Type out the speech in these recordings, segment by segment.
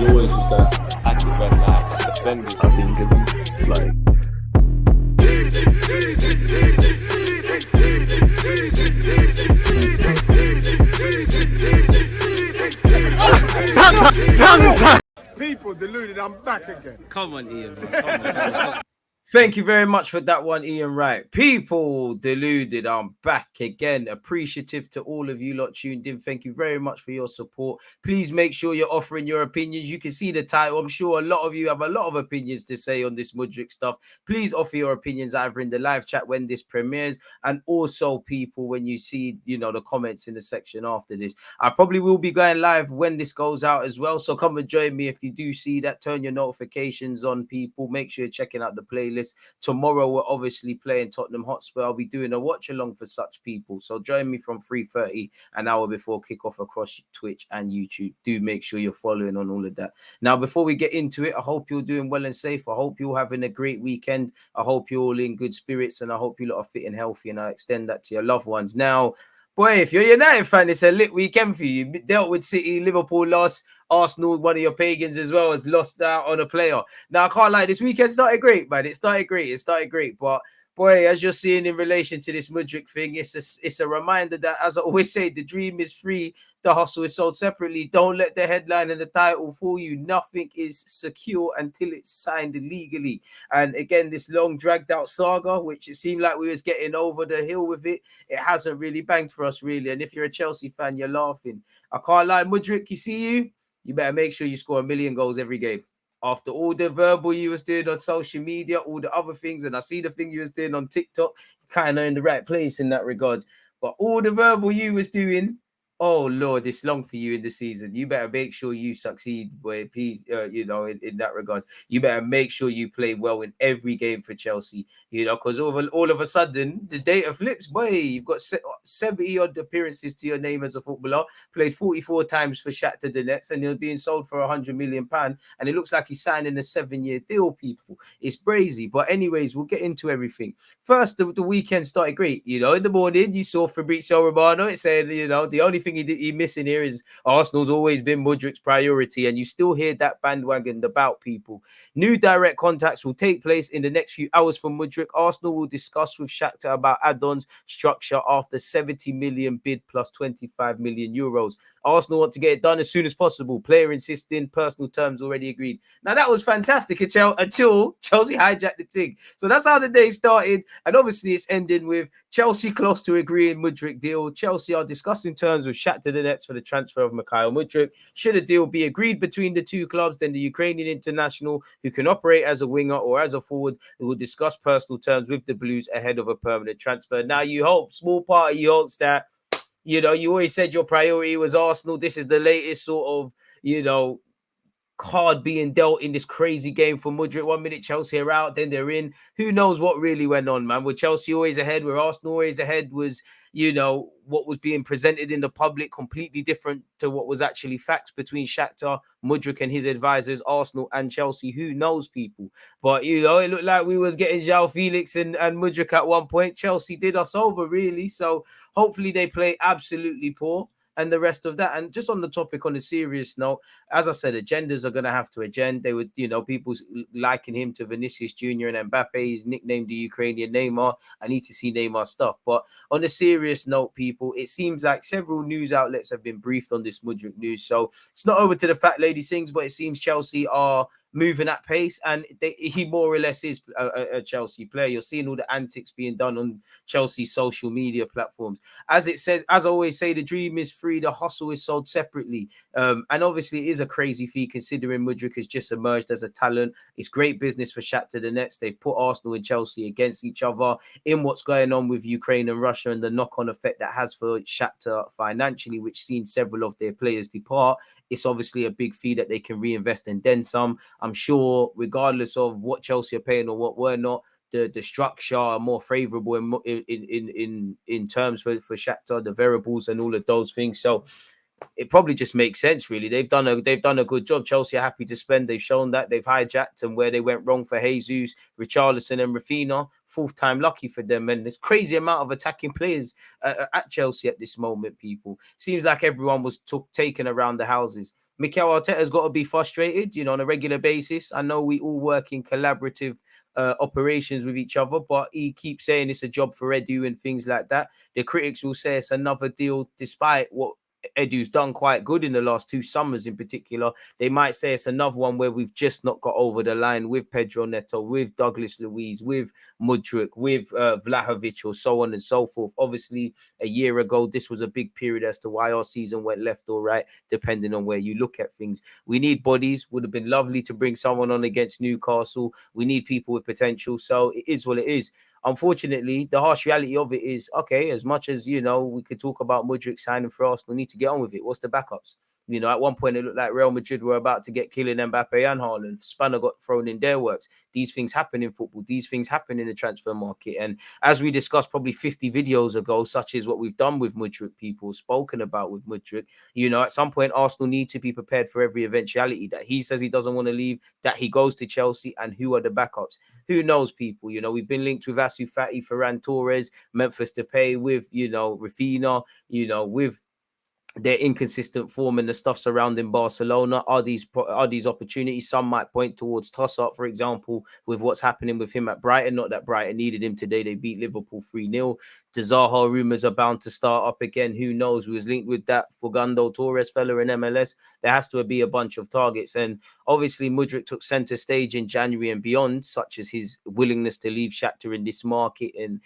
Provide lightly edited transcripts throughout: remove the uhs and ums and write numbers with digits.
You always used to act when like defending. I think it's like people deluded. I'm back again. Come on, Ian. Come on. Thank you very much for that one, Ian Wright. People deluded. I'm back again. Appreciative to all of you lot tuned in. Thank you very much for your support. Please make sure you're offering your opinions. You can see the title. I'm sure a lot of you have a lot of opinions to say on this Mudryk stuff. Please offer your opinions either in the live chat when this premieres, and also people when you see, the comments in the section after this. I probably will be going live when this goes out as well. So come and join me if you do see that. Turn your notifications on, people. Make sure you're checking out the playlist. Tomorrow we're obviously playing Tottenham Hotspur. I'll be doing a watch along for such people, so join me from 3:30, an hour before kickoff, across Twitch and YouTube. Do make sure you're following on all of that. Now, before we get into it, I hope you're doing well and safe. I hope you're having a great weekend. I hope you're all in good spirits, and I hope you lot are fit and healthy, and I extend that to your loved ones. Now, boy, if you're a United fan, it's a lit weekend for you. Dealt with City, Liverpool lost. Arsenal, one of your pagans as well, has lost out on a player. Now, I can't lie, this weekend started great, man. It started great. But, boy, as you're seeing in relation to this Mudryk thing, it's a reminder that, as I always say, the dream is free, the hustle is sold separately. Don't let the headline and the title fool you. Nothing is secure until it's signed legally. And again, this long dragged out saga, which it seemed like we was getting over the hill with it hasn't really banged for us, really. And if you're a Chelsea fan, you're laughing. I can't lie, Mudryk, you see you better make sure you score 1 million goals every game. After all the verbal you was doing on social media, all the other things, and I see the thing you was doing on TikTok, kind of in the right place in that regard. But all the verbal you was doing, oh Lord, it's long for you in the season. You better make sure you succeed, boy. Please, in that regard, you better make sure you play well in every game for Chelsea. Because all of a sudden the data flips, boy. You've got 70 odd appearances to your name as a footballer. Played 44 times for Shakhtar Donetsk, and you're being sold for £100 million. And it looks like he's signing a 7-year deal. People, it's crazy. But anyways, we'll get into everything. First, the weekend started great. In the morning you saw Fabrizio Romano. It said, the only thing he missing here is Arsenal's always been Mudryk's priority, and you still hear that bandwagon about, people. New direct contacts will take place in the next few hours for Mudryk. Arsenal will discuss with Shakhtar about add-ons structure after 70 million bid plus 25 million euros. Arsenal want to get it done as soon as possible. Player insisting, personal terms already agreed. Now that was fantastic until Chelsea hijacked the thing. So that's how the day started, and obviously it's ending with Chelsea close to agreeing Mudryk deal. Chelsea are discussing terms with Shakhtar Donetsk for the transfer of Mykhailo Mudryk. Should a deal be agreed between the two clubs, then the Ukrainian international, who can operate as a winger or as a forward, will discuss personal terms with the Blues ahead of a permanent transfer. Now, you hope, small part of you hopes that, you always said your priority was Arsenal. This is the latest sort of, card being dealt in this crazy game for Mudryk. 1 minute Chelsea are out, then they're in. Who knows what really went on, man? Were Chelsea always ahead? Were Arsenal always ahead? Was, what was being presented in the public completely different to what was actually facts between Shakhtar, Mudryk and his advisors, Arsenal and Chelsea? Who knows, people? But, it looked like we was getting João Felix and Mudryk at one point. Chelsea did us over, really. So hopefully they play absolutely poor, and the rest of that. And just on the topic, on a serious note, as I said, agendas are going to have to agenda. They would, people liking him to Vinicius Jr. and Mbappe. He's nicknamed the Ukrainian Neymar. I need to see Neymar stuff. But on a serious note, people, it seems like several news outlets have been briefed on this Mudryk news. So it's not over to the fat lady sings, but it seems Chelsea are moving at pace, and he more or less is a Chelsea player. You're seeing all the antics being done on Chelsea's social media platforms. As it says, as I always say, the dream is free, the hustle is sold separately. And obviously it is a crazy fee considering Mudryk has just emerged as a talent. It's great business for Shakhtar Donetsk. They've put Arsenal and Chelsea against each other in what's going on with Ukraine and Russia, and the knock-on effect that has for Shakhtar financially, which seen several of their players depart. It's obviously a big fee that they can reinvest and then some. I'm sure, regardless of what Chelsea are paying or what we're not, the structure are more favourable in terms for Shakhtar, the variables and all of those things. So it probably just makes sense, really. They've done a good job. Chelsea are happy to spend. They've shown that they've hijacked, and where they went wrong for Jesus, Richarlison, and Rafinha, fourth time lucky for them. And there's crazy amount of attacking players at Chelsea at this moment. People seems like everyone was taken around the houses. Mikel Arteta's got to be frustrated, on a regular basis. I know we all work in collaborative operations with each other, but he keeps saying it's a job for Edu and things like that. The critics will say it's another deal, despite what Edu's done quite good in the last 2 summers in particular. They might say it's another one where we've just not got over the line with Pedro Neto, with Douglas Luiz, with Mudryk, with Vlahovic, or so on and so forth. Obviously, a year ago, this was a big period as to why our season went left or right, depending on where you look at things. We need bodies. Would have been lovely to bring someone on against Newcastle. We need people with potential. So it is what it is. Unfortunately, the harsh reality of it is, okay, as much as, we could talk about Mudryk signing for Arsenal, need to get on with it. What's the backups? At one point, it looked like Real Madrid were about to get Kylian Mbappe and Haaland. Spanner got thrown in their works. These things happen in football. These things happen in the transfer market. And as we discussed probably 50 videos ago, such as what we've done with Mudryk, people spoken about with Mudryk, at some point, Arsenal need to be prepared for every eventuality, that he says he doesn't want to leave, that he goes to Chelsea, and who are the backups? Who knows, people? We've been linked with Asu Fati, Ferran Torres, Memphis Depay, with, Rafinha, with their inconsistent form and the stuff surrounding Barcelona. Are these opportunities? Some might point towards Trossard, for example, with what's happening with him at Brighton. Not that Brighton needed him today. They beat Liverpool 3-0. The Zaha rumours are bound to start up again. Who knows? We was linked with that Fernando Torres fella in MLS. There has to be a bunch of targets. And obviously, Mudryk took centre stage in January and beyond, such as his willingness to leave Shakhtar in this market and,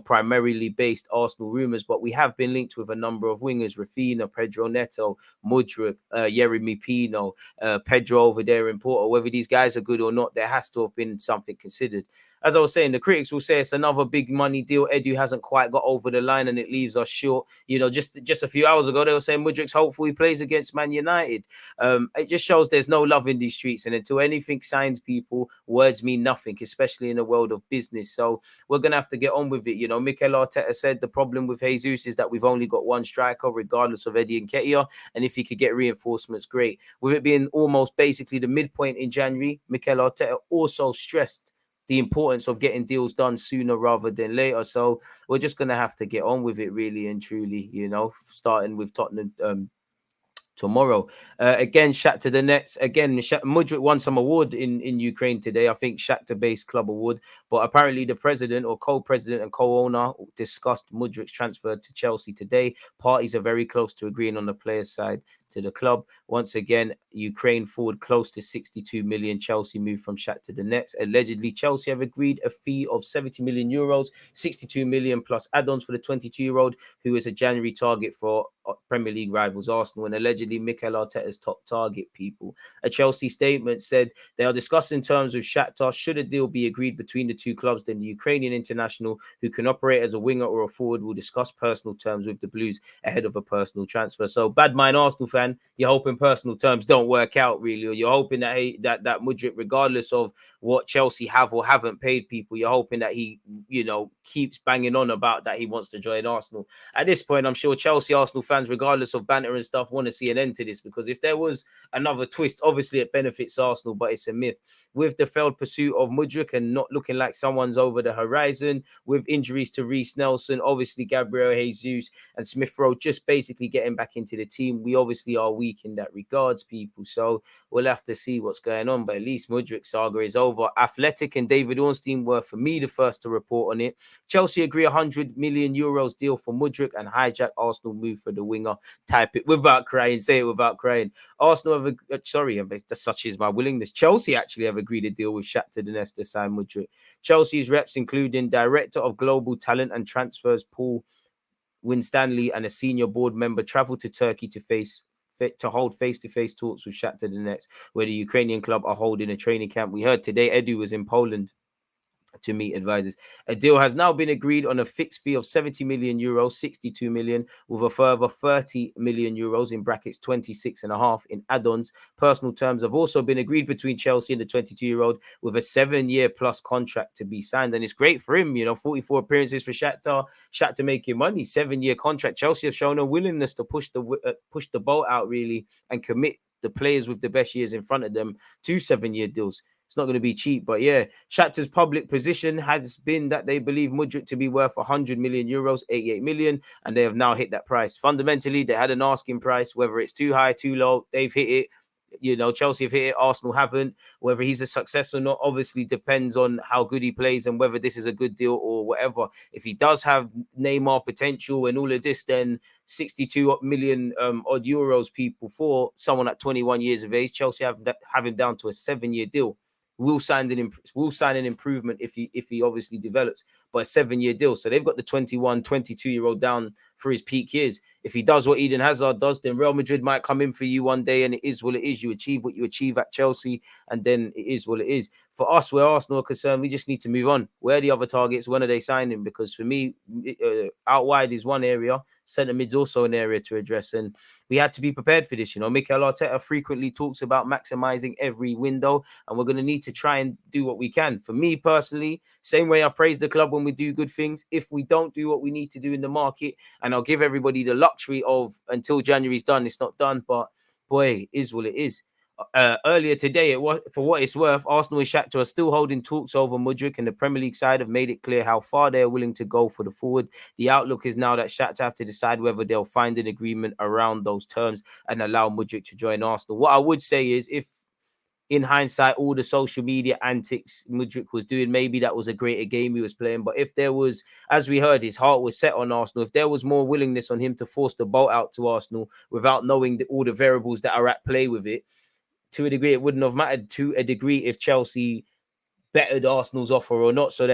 primarily based Arsenal rumours. But we have been linked with a number of wingers: Rafinha, Pedro Neto, Mudryk, Yeremy Pino, Pedro over there in Porto. Whether these guys are good or not, there has to have been something considered. As I was saying, the critics will say it's another big money deal. Edu hasn't quite got over the line and it leaves us short. Just a few hours ago, they were saying Mudryk's hopeful he plays against Man United. It just shows there's no love in these streets. And until anything signs, people, words mean nothing, especially in the world of business. So we're going to have to get on with it. Mikel Arteta said the problem with Jesus is that we've only got one striker, regardless of Eddie and Nketiah. And if he could get reinforcements, great. With it being almost basically the midpoint in January, Mikel Arteta also stressed the importance of getting deals done sooner rather than later. So we're just going to have to get on with it, really and truly, starting with Tottenham tomorrow. Again, Shakhtar Donetsk. Again, Mudryk won some award in Ukraine today. I think Shakhtar-based club award. But apparently the president or co-president and co-owner discussed Mudryk's transfer to Chelsea today. Parties are very close to agreeing on the player's side to the club. Once again, Ukraine forward close to 62 million. Chelsea moved from Shakhtar Donetsk. Allegedly, Chelsea have agreed a fee of 70 million euros, 62 million plus add-ons for the 22-year-old, who is a January target for Premier League rivals Arsenal, and allegedly Mikel Arteta's top target, people. A Chelsea statement said they are discussing terms with Shakhtar. Should a deal be agreed between the two clubs, then the Ukrainian international, who can operate as a winger or a forward, will discuss personal terms with the Blues ahead of a personal transfer. So, bad mind Arsenal fan, you're hoping personal terms don't work out, really, or you're hoping that that Mudryk, regardless of what Chelsea have or haven't paid, people, you're hoping that he, keeps banging on about that he wants to join Arsenal. At this point, I'm sure Chelsea Arsenal fans, regardless of banter and stuff, want to see an end to this, because if there was another twist, obviously it benefits Arsenal, but it's a myth. With the failed pursuit of Mudryk and not looking like someone's over the horizon, with injuries to Reece Nelson, obviously Gabriel Jesus and Smith Rowe just basically getting back into the team, we obviously are weak in that regards, people. So we'll have to see what's going on, but at least Mudryk's saga is over. Athletic and David Ornstein were, for me, the first to report on it. Chelsea agree 100 million euros deal for Mudryk and hijack Arsenal move for the winger. Type it without crying, say it without crying. Arsenal have, such is my willingness. Chelsea actually have agreed a deal with Shakhtar Donetsk to sign Mudryk. Chelsea's reps, including Director of Global Talent and Transfers Paul Winstanley and a senior board member, traveled to Turkey to hold face-to-face talks with Shakhtar Donetsk, where the Ukrainian club are holding a training camp. We heard today Edu was in Poland to meet advisors. A deal has now been agreed on a fixed fee of 70 million euros, 62 million, with a further 30 million euros in brackets 26.5 in add-ons. Personal terms have also been agreed between Chelsea and the 22-year-old with a 7-year plus contract to be signed. And it's great for him, 44 appearances for Shakhtar. Shakhtar making money, 7-year contract. Chelsea have shown a willingness to push the boat out really and commit the players with the best years in front of them to 7-year deals. It's not going to be cheap, but yeah, Shakhtar's public position has been that they believe Mudryk to be worth 100 million euros, 88 million, and they have now hit that price. Fundamentally, they had an asking price, whether it's too high, too low, they've hit it. Chelsea have hit it, Arsenal haven't. Whether he's a success or not obviously depends on how good he plays and whether this is a good deal or whatever. If he does have Neymar potential and all of this, then 62 million odd euros, people, for someone at 21 years of age. Chelsea have him down to a 7-year deal. Will sign an improvement if he obviously develops, but a 7-year deal. So they've got the 21, 22-year-old down for his peak years. If he does what Eden Hazard does, then Real Madrid might come in for you one day, and it is what it is. You achieve what you achieve at Chelsea, and then it is what it is. For us, where Arsenal are concerned, we just need to move on. Where are the other targets? When are they signing? Because for me, out wide is one area. Centre mid's also an area to address, and we had to be prepared for this. Mikel Arteta frequently talks about maximizing every window, and we're going to need to try and do what we can. For me personally, same way I praise the club when we do good things. If we don't do what we need to do in the market, and I'll give everybody the luxury of until January's done, it's not done, but boy, it is what it is. Earlier today, for what it's worth, Arsenal and Shakhtar are still holding talks over Mudryk, and the Premier League side have made it clear how far they are willing to go for the forward. The outlook is now that Shakhtar have to decide whether they'll find an agreement around those terms and allow Mudryk to join Arsenal. What I would say is, if in hindsight, all the social media antics Mudryk was doing, maybe that was a greater game he was playing. But if there was, as we heard, his heart was set on Arsenal, if there was more willingness on him to force the boat out to Arsenal without knowing all the variables that are at play with it, to a degree, it wouldn't have mattered to a degree if Chelsea bettered Arsenal's offer or not. So he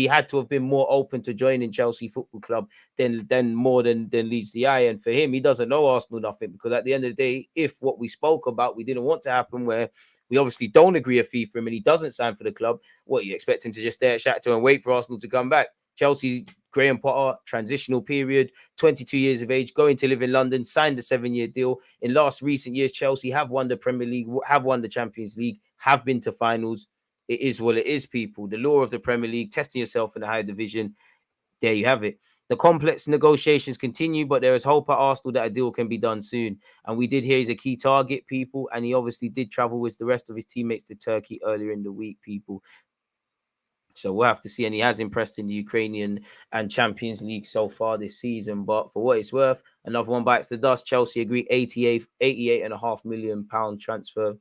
had to have been more open to joining Chelsea Football Club than more than leads the eye. And for him, he doesn't know Arsenal nothing, because at the end of the day, if what we spoke about we didn't want to happen, where we obviously don't agree a fee for him and he doesn't sign for the club, what, you expect him to just stay at Shakhtar and wait for Arsenal to come back? Chelsea, Graham Potter, transitional period, 22 years of age, going to live in London, signed a 7-year deal. In recent years, Chelsea have won the Premier League, have won the Champions League, have been to finals. It is what it is, people. The law of the Premier League, testing yourself in the higher division. There you have it. The complex negotiations continue, but there is hope at Arsenal that a deal can be done soon. And we did hear he's a key target, people, and he obviously did travel with the rest of his teammates to Turkey earlier in the week, people. So we'll have to see. And he has impressed in the Ukrainian and Champions League so far this season. But for what it's worth, another one bites the dust. Chelsea agreed 88.5 million pound transfer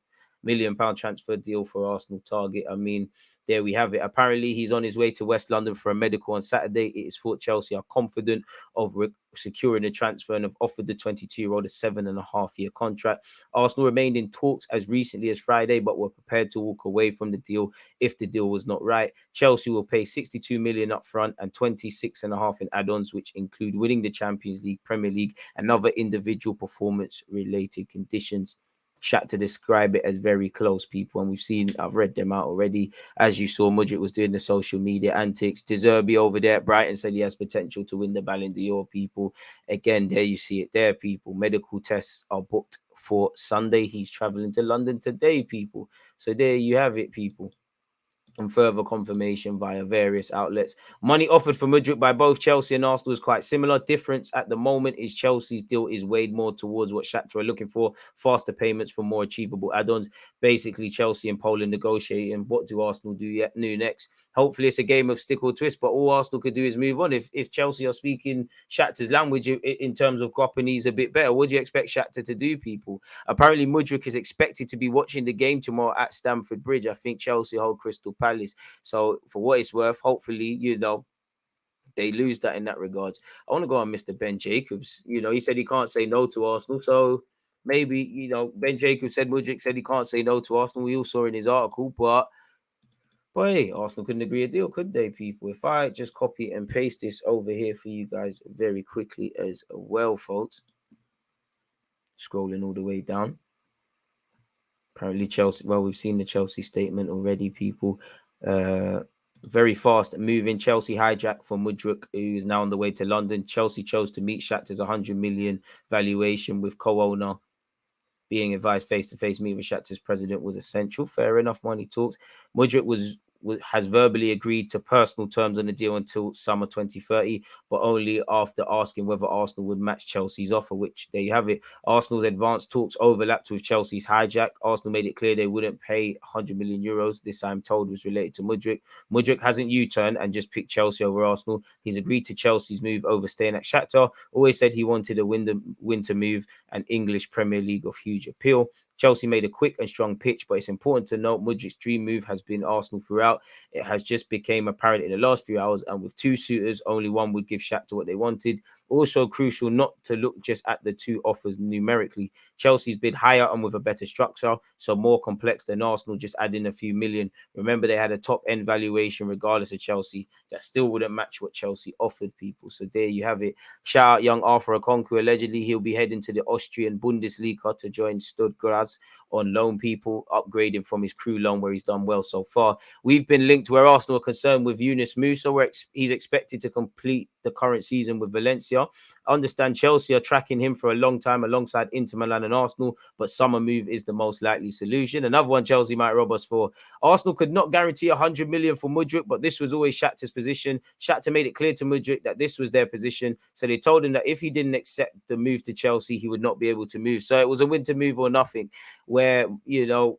deal for Arsenal target. I mean, there we have it. Apparently, he's on his way to West London for a medical on Saturday. It is thought Chelsea are confident of securing the transfer and have offered the 22-year-old a 7.5-year contract. Arsenal remained in talks as recently as Friday, but were prepared to walk away from the deal if the deal was not right. Chelsea will pay 62 million up front and 26.5 in add-ons, which include winning the Champions League, Premier League, and other individual performance-related conditions. Shakhtar describe it as very close, people, and I've read them out already. As you saw, Mudryk was doing the social media antics. De Zerbi over there at Brighton said he has potential to win the Ballon d'Or, people. Again, there you see it there, people. Medical tests are booked for Sunday. He's traveling to London today, people. So there you have it, people. And further confirmation via various outlets. Money offered for Mudryk by both Chelsea and Arsenal is quite similar. Difference at the moment is Chelsea's deal is weighed more towards what Shakhtar are looking for, faster payments for more achievable add-ons. Basically, Chelsea and Poland negotiating. What do Arsenal do next? Hopefully, it's a game of stick or twist, but all Arsenal could do is move on. If Chelsea are speaking Shakhtar's language in terms of Gopani's a bit better, what do you expect Shakhtar to do, people? Apparently, Mudryk is expected to be watching the game tomorrow at Stamford Bridge. I think Chelsea hold Crystal Palace. So for what it's worth, hopefully, they lose that in that regards. I want to go on Mr. Ben Jacobs. He said he can't say no to Arsenal. So maybe, Ben Jacobs said Mudryk said he can't say no to Arsenal. We all saw in his article, but hey, Arsenal couldn't agree a deal, could they, people? If I just copy and paste this over here for you guys very quickly as well, folks. Scrolling all the way down. Apparently Chelsea, well, we've seen the Chelsea statement already, people. Very fast moving. Chelsea hijack for Mudryk, who is now on the way to London. Chelsea chose to meet Shakhtar's 100 million valuation, with co-owner being advised face-to-face meeting with Shakhtar's president was essential. Fair enough, money talks. Mudryk has verbally agreed to personal terms on the deal until summer 2030, but only after asking whether Arsenal would match Chelsea's offer, which there you have it. Arsenal's advanced talks overlapped with Chelsea's hijack. Arsenal made it clear they wouldn't pay 100 million euros. This, I'm told, was related to Mudryk. Mudryk hasn't U-turned and just picked Chelsea over Arsenal. He's agreed to Chelsea's move over staying at Shakhtar. Always said he wanted a winter move and English Premier League of huge appeal. Chelsea made a quick and strong pitch, but it's important to note Mudryk's dream move has been Arsenal throughout. It has just become apparent in the last few hours, and with two suitors, only one would give Shakhtar what they wanted. Also crucial not to look just at the two offers numerically. Chelsea's bid higher and with a better structure, so more complex than Arsenal, just adding a few million. Remember, they had a top-end valuation regardless of Chelsea. That still wouldn't match what Chelsea offered, people. So there you have it. Shout out young Arthur Okonkwo. Allegedly, he'll be heading to the Austrian Bundesliga to join Stuttgart on loan, people, upgrading from his crew loan where he's done well so far. We've been linked where Arsenal are concerned with Yunus Musa, where he's expected to complete the current season with Valencia. I understand Chelsea are tracking him for a long time alongside Inter Milan and Arsenal, but summer move is the most likely solution. Another one Chelsea might rob us for. Arsenal could not guarantee 100 million for Mudryk, but this was always Shakhtar's position. Shakhtar made it clear to Mudryk that this was their position, so they told him that if he didn't accept the move to Chelsea, he would not be able to move. So it was a winter move or nothing, where, you know,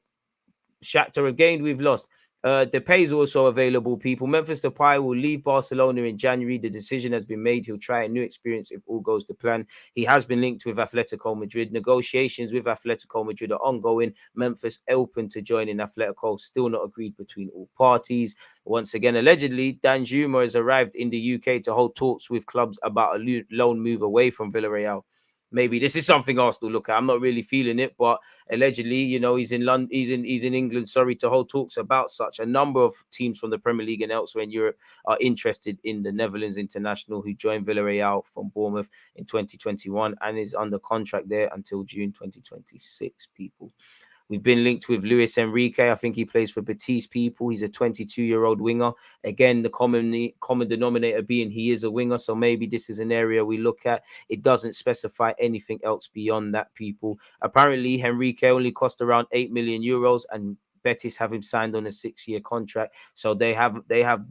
Shakhtar have gained, we've lost. Depay is also available, people. Memphis Depay will leave Barcelona in January. The decision has been made. He'll try a new experience if all goes to plan. He has been linked with Atletico Madrid. Negotiations with Atletico Madrid are ongoing. Memphis open to joining Atletico. Still not agreed between all parties. Once again, allegedly, Dan Juma has arrived in the UK to hold talks with clubs about a loan move away from Villarreal. Maybe this is something Arsenal look at. I'm not really feeling it, but allegedly, you know, he's in London, he's in England, sorry, to hold talks about such. A number of teams from the Premier League and elsewhere in Europe are interested in the Netherlands international, who joined Villarreal from Bournemouth in 2021 and is under contract there until June 2026, people. We've been linked with Luis Enrique. I think he plays for Betis, people. He's a 22-year-old winger. Again, the common denominator being he is a winger, so maybe this is an area we look at. It doesn't specify anything else beyond that, people. Apparently, Enrique only cost around 8 million euros, and Betis have him signed on a 6-year contract. So they have,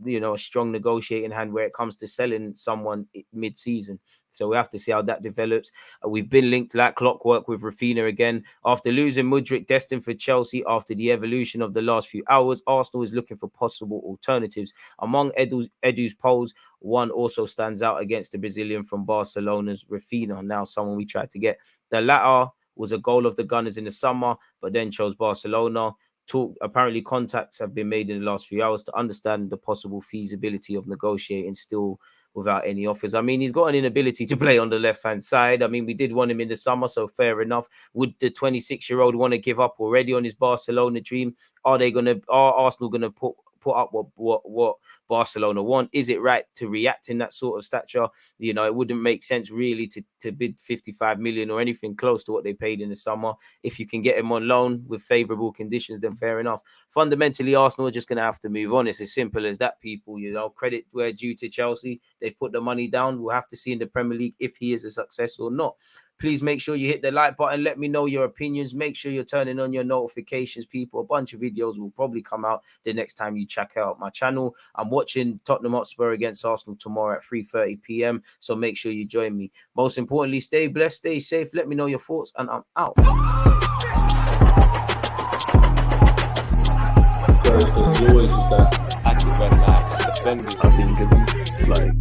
you know, a strong negotiating hand where it comes to selling someone mid-season. So we have to see how that develops. We've been linked like clockwork with Rafinha again. After losing Mudryk, destined for Chelsea after the evolution of the last few hours, Arsenal is looking for possible alternatives. Among Edu's polls, one also stands out against the Brazilian from Barcelona's Rafinha, now someone we tried to get. The latter was a goal of the Gunners in the summer, but then chose Barcelona. Apparently contacts have been made in the last few hours to understand the possible feasibility of negotiating still without any offers. I mean, he's got an inability to play on the left-hand side. I mean, we did want him in the summer, so fair enough. Would the 26-year-old want to give up already on his Barcelona dream? Are Arsenal gonna put up what Barcelona want? Is it right to react in that sort of stature? You know, it wouldn't make sense really to bid 55 million or anything close to what they paid in the summer. If you can get him on loan with favourable conditions, then fair enough. Fundamentally, Arsenal are just going to have to move on. It's as simple as that, people. You know, credit where due to Chelsea. They've put the money down. We'll have to see in the Premier League if he is a success or not. Please make sure you hit the like button. Let me know your opinions. Make sure you're turning on your notifications, people. A bunch of videos will probably come out the next time you check out my channel. I'm watching Tottenham Hotspur against Arsenal tomorrow at 3:30 p.m. So make sure you join me. Most importantly, stay blessed, stay safe. Let me know your thoughts, and I'm out. So there's always just that active red light, defending. I think it's like